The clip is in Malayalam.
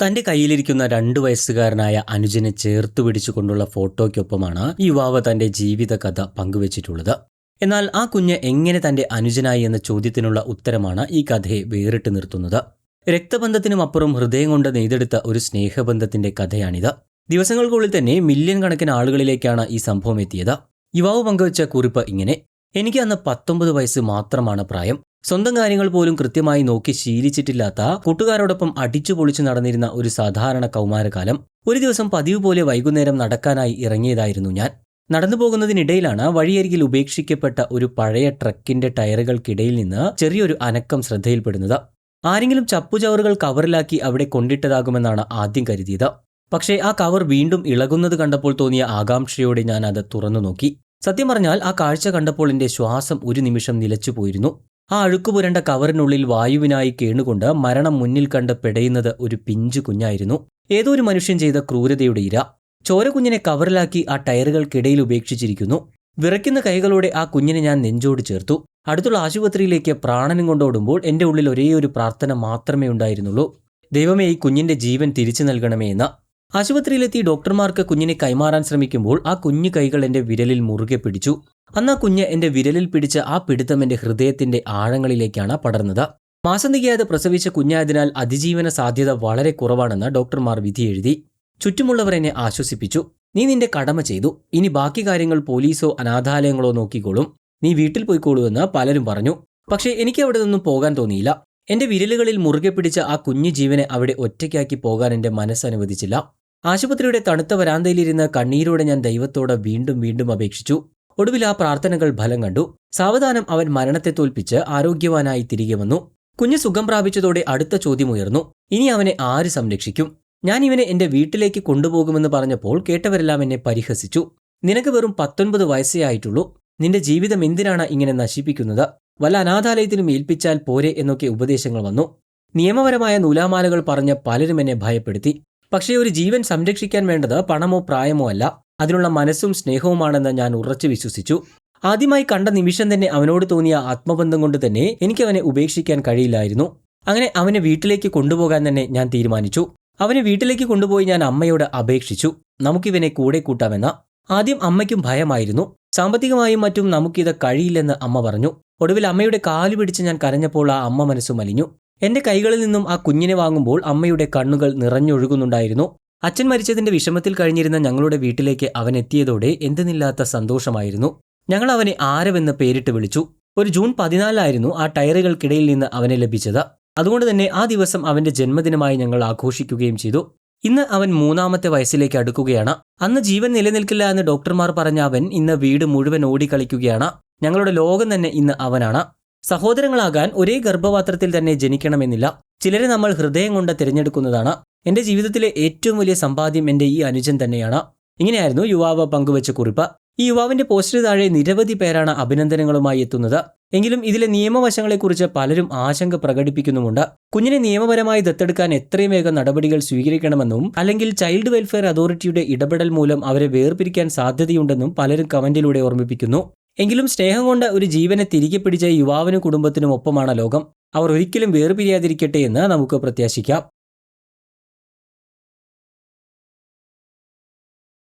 തന്റെ കയ്യിലിരിക്കുന്ന 2 വയസ്സുകാരനായ അനുജനെ ചേർത്ത് പിടിച്ചുകൊണ്ടുള്ള ഫോട്ടോയ്ക്കൊപ്പമാണ് ഈ യുവാവ് തന്റെ ജീവിത കഥ പങ്കുവച്ചിട്ടുള്ളത്. എന്നാൽ ആ കുഞ്ഞ് എങ്ങനെ തന്റെ അനുജനായി എന്ന ചോദ്യത്തിനുള്ള ഉത്തരമാണ് ഈ കഥയെ വേറിട്ട് നിർത്തുന്നത്. രക്തബന്ധത്തിനുമപ്പുറം ഹൃദയം കൊണ്ട് നെയ്തെടുത്ത ഒരു സ്നേഹബന്ധത്തിന്റെ കഥയാണിത്. ദിവസങ്ങൾക്കുള്ളിൽ തന്നെ മില്യൺ കണക്കിന് ആളുകളിലേക്കാണ് ഈ സംഭവം എത്തിയത്. യുവാവ് പങ്കുവച്ച കുറിപ്പ് ഇങ്ങനെ: എനിക്ക് അന്ന് 19 വയസ്സ് മാത്രമാണ് പ്രായം. സ്വന്തം കാര്യങ്ങൾ പോലും കൃത്യമായി നോക്കി ശീലിച്ചിട്ടില്ലാത്ത കൂട്ടുകാരോടൊപ്പം അടിച്ചു പൊളിച്ചു നടന്നിരുന്ന ഒരു സാധാരണ കൗമാരകാലം. ഒരു ദിവസം പതിവ് പോലെ വൈകുന്നേരം നടക്കാനായി ഇറങ്ങിയതായിരുന്നു ഞാൻ. നടന്നു പോകുന്നതിനിടയിലാണ് വഴിയരികിൽ ഉപേക്ഷിക്കപ്പെട്ട ഒരു പഴയ ട്രക്കിന്റെ ടയറുകൾക്കിടയിൽ നിന്ന് ചെറിയൊരു അനക്കം ശ്രദ്ധയിൽപ്പെടുന്നത്. ആരെങ്കിലും ചപ്പുചവറുകൾ കവറിലാക്കി അവിടെ കൊണ്ടിട്ടതാകുമെന്നാണ് ആദ്യം കരുതിയത്. പക്ഷേ ആ കവർ വീണ്ടും ഇളകുന്നത് കണ്ടപ്പോൾ തോന്നിയ ആകാംക്ഷയോടെ ഞാൻ അത് തുറന്നു നോക്കി. സത്യം പറഞ്ഞാൽ ആ കാഴ്ച കണ്ടപ്പോൾ എന്റെ ശ്വാസം ഒരു നിമിഷം നിലച്ചു പോയിരുന്നു. ആ അഴുക്കുപുരണ്ട കവറിനുള്ളിൽ വായുവിനായി കേണുകൊണ്ട് മരണം മുന്നിൽ കണ്ട് പെടയുന്നത് ഒരു പിഞ്ചു കുഞ്ഞായിരുന്നു. ഏതോ ഒരു മനുഷ്യൻ ചെയ്ത ക്രൂരതയുടെ ഇര. ചോര കുഞ്ഞിനെ കവറിലാക്കി ആ ടയറുകൾക്കിടയിൽ ഉപേക്ഷിച്ചിരിക്കുന്നു. വിറയ്ക്കുന്ന കൈകളോടെ ആ കുഞ്ഞിനെ ഞാൻ നെഞ്ചോട് ചേർത്തു. അടുത്തുള്ള ആശുപത്രിയിലേക്ക് പ്രാണനും കൊണ്ടോടുമ്പോൾ എന്റെ ഉള്ളിൽ ഒരേ ഒരു പ്രാർത്ഥന മാത്രമേ ഉണ്ടായിരുന്നുള്ളൂ: ദൈവമേ, ഈ കുഞ്ഞിന്റെ ജീവൻ തിരിച്ചു നൽകണമേ എന്ന്. ആശുപത്രിയിലെത്തി ഡോക്ടർമാർക്ക് കുഞ്ഞിനെ കൈമാറാൻ ശ്രമിക്കുമ്പോൾ ആ കുഞ്ഞു കൈകൾ എന്റെ വിരലിൽ മുറുകെ പിടിച്ചു. അന്ന് ആ കുഞ്ഞ് എന്റെ വിരലിൽ പിടിച്ച ആ പിടുത്തം എന്റെ ഹൃദയത്തിന്റെ ആഴങ്ങളിലേക്കാണ് പടർന്നത്. മാസം തികയാതെ പ്രസവിച്ച കുഞ്ഞായതിനാൽ അതിജീവന സാധ്യത വളരെ കുറവാണെന്ന് ഡോക്ടർമാർ വിധിയെഴുതി. ചുറ്റുമുള്ളവർ എന്നെ ആശ്വസിപ്പിച്ചു: നീ നിന്റെ കടമ ചെയ്തു, ഇനി ബാക്കി കാര്യങ്ങൾ പോലീസോ അനാഥാലയങ്ങളോ നോക്കിക്കോളും, നീ വീട്ടിൽ പോയിക്കോളൂ എന്ന് പലരും പറഞ്ഞു. പക്ഷേ എനിക്ക് അവിടെ നിന്നും പോകാൻ തോന്നിയില്ല. എന്റെ വിരലുകളിൽ മുറുകെ പിടിച്ച ആ കുഞ്ഞു ജീവനെ അവിടെ ഒറ്റയ്ക്കാക്കി പോകാൻ എന്റെ മനസ്സനുവദിച്ചില്ല. ആശുപത്രിയുടെ തണുത്ത വരാന്തയിലിരുന്ന് കണ്ണീരോടെ ഞാൻ ദൈവത്തോട് വീണ്ടും വീണ്ടും അപേക്ഷിച്ചു. ഒടുവിൽ ആ പ്രാർത്ഥനകൾ ഫലം കണ്ടു. സാവധാനം അവൻ മരണത്തെ തോൽപ്പിച്ച് ആരോഗ്യവാനായി തിരികെ വന്നു. കുഞ്ഞ് സുഖം പ്രാപിച്ചതോടെ അടുത്ത ചോദ്യമുയർന്നു: ഇനി അവനെ ആര് സംരക്ഷിക്കും? ഞാൻ ഇവനെ എന്റെ വീട്ടിലേക്ക് കൊണ്ടുപോകുമെന്ന് പറഞ്ഞപ്പോൾ കേട്ടവരെല്ലാം എന്നെ പരിഹസിച്ചു. നിനക്ക് വെറും 19 വയസ്സേ ആയിട്ടുള്ളൂ, നിന്റെ ജീവിതം എന്തിനാണ് ഇങ്ങനെ നശിപ്പിക്കുന്നത്? വല്ല അനാഥാലയത്തിനും ഏൽപ്പിച്ചാൽ പോരെ എന്നൊക്കെ ഉപദേശങ്ങൾ വന്നു. നിയമപരമായ നൂലാമാലകൾ പറഞ്ഞ് പലരും എന്നെ ഭയപ്പെടുത്തി. പക്ഷേ ഒരു ജീവൻ സംരക്ഷിക്കാൻ വേണ്ടത് പണമോ പ്രായമോ അല്ല, അതിനുള്ള മനസ്സും സ്നേഹവുമാണെന്ന് ഞാൻ ഉറച്ചു വിശ്വസിച്ചു. ആദ്യമായി കണ്ട നിമിഷം തന്നെ അവനോട് തോന്നിയ ആത്മബന്ധം കൊണ്ട് തന്നെ എനിക്ക് അവനെ ഉപേക്ഷിക്കാൻ കഴിയില്ലായിരുന്നു. അങ്ങനെ അവനെ വീട്ടിലേക്ക് കൊണ്ടുപോകാൻ തന്നെ ഞാൻ തീരുമാനിച്ചു. അവനെ വീട്ടിലേക്ക് കൊണ്ടുപോയി ഞാൻ അമ്മയോട് അപേക്ഷിച്ചു, നമുക്കിവനെ കൂടെ കൂട്ടാമെന്ന്. ആദ്യം അമ്മയ്ക്കും ഭയമായിരുന്നു. സാമ്പത്തികമായും മറ്റും നമുക്കിത് കഴിയില്ലെന്ന് അമ്മ പറഞ്ഞു. ഒടുവിൽ അമ്മയുടെ കാലു പിടിച്ച് ഞാൻ കരഞ്ഞപ്പോൾ ആ അമ്മ മനസ്സു മലിഞ്ഞു. എന്റെ കൈകളിൽ നിന്നും ആ കുഞ്ഞിനെ വാങ്ങുമ്പോൾ അമ്മയുടെ കണ്ണുകൾ നിറഞ്ഞൊഴുകുന്നുണ്ടായിരുന്നു. അച്ഛൻ മരിച്ചതിന്റെ വിഷമത്തിൽ കഴിഞ്ഞിരുന്ന ഞങ്ങളുടെ വീട്ടിലേക്ക് അവൻ എത്തിയതോടെ എന്തെന്നില്ലാത്ത സന്തോഷമായിരുന്നു. ഞങ്ങൾ അവനെ ആരവെന്ന് പേരിട്ട് വിളിച്ചു. ഒരു ജൂൺ 14 ആ ടയറുകൾക്കിടയിൽ നിന്ന് അവനെ ലഭിച്ചത്. അതുകൊണ്ട് തന്നെ ആ ദിവസം അവന്റെ ജന്മദിനമായി ഞങ്ങൾ ആഘോഷിക്കുകയും ചെയ്തു. ഇന്ന് അവൻ 3ാമത്തെ വയസ്സിലേക്ക് അടുക്കുകയാണ്. അന്ന് ജീവൻ നിലനിൽക്കില്ല എന്ന് ഡോക്ടർമാർ പറഞ്ഞ അവൻ ഇന്ന് വീട് മുഴുവൻ ഓടിക്കളിക്കുകയാണ്. ഞങ്ങളുടെ ലോകം തന്നെ ഇന്ന് അവനാണ്. സഹോദരങ്ങളാകാൻ ഒരേ ഗർഭപാത്രത്തിൽ തന്നെ ജനിക്കണമെന്നില്ല. ചിലരെ നമ്മൾ ഹൃദയം കൊണ്ട് തിരഞ്ഞെടുക്കുന്നതാണ്. എന്റെ ജീവിതത്തിലെ ഏറ്റവും വലിയ സമ്പാദ്യം എന്റെ ഈ അനുജൻ തന്നെയാണ്. ഇങ്ങനെയായിരുന്നു യുവാവ് പങ്കുവച്ച കുറിപ്പ്. ഈ യുവാവിന്റെ പോസ്റ്റിന് താഴെ നിരവധി പേരാണ് അഭിനന്ദനങ്ങളുമായി എത്തുന്നത്. എങ്കിലും ഇതിലെ നിയമവശങ്ങളെക്കുറിച്ച് പലരും ആശങ്ക പ്രകടിപ്പിക്കുന്നുമുണ്ട്. കുഞ്ഞിനെ നിയമപരമായി ദത്തെടുക്കാൻ എത്രയും വേഗം നടപടികൾ സ്വീകരിക്കണമെന്നും അല്ലെങ്കിൽ ചൈൽഡ് വെൽഫെയർ അതോറിറ്റിയുടെ ഇടപെടൽ മൂലം അവരെ വേർപിരിക്കാൻ സാധ്യതയുണ്ടെന്നും പലരും കമന്റിലൂടെ ഓർമ്മിപ്പിക്കുന്നു. എങ്കിലും സ്നേഹം കൊണ്ട് ഒരു ജീവനെ തിരികെ പിടിച്ച യുവാവിനും കുടുംബത്തിനും ഒപ്പമാണ് ലോകം. അവർ ഒരിക്കലും വേർപിരിയാതിരിക്കട്ടെ എന്ന് നമുക്ക് പ്രത്യാശിക്കാം.